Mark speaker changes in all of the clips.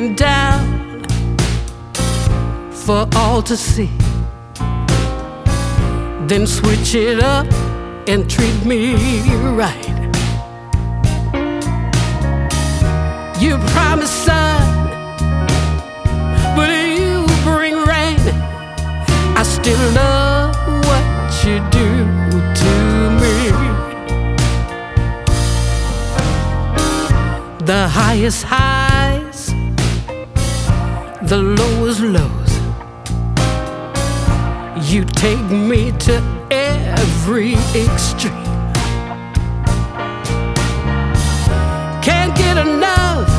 Speaker 1: me down for all to see, then switch it up and treat me right. You promise sun, but you bring rain. I still love what you do to me. The highest highs, the lowest lows, you take me to every extreme. Can't get enough,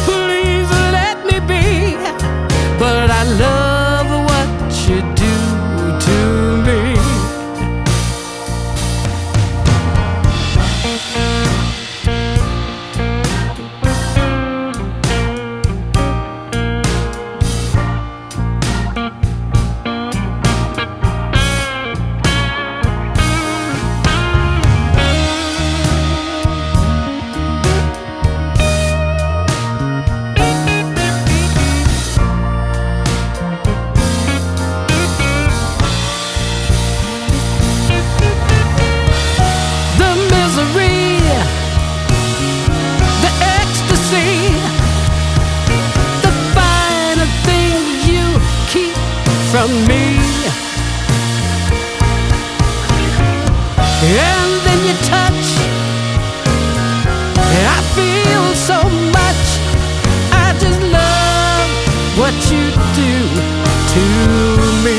Speaker 1: please let me be. But I love what you do to me. From me, and then you touch, I feel so much. I just love what you do to me.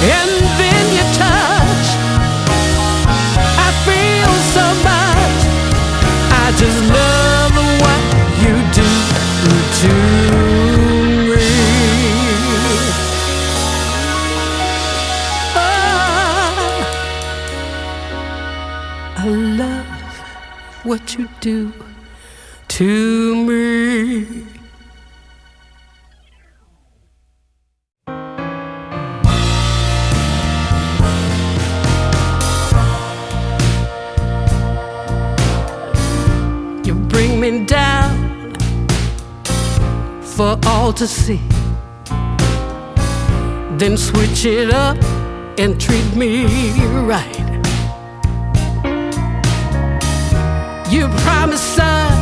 Speaker 1: And then you touch, I feel so much. I just love what you do to me. Oh, I love what you do to me. Bring me down for all to see, then switch it up and treat me right. You promised sun,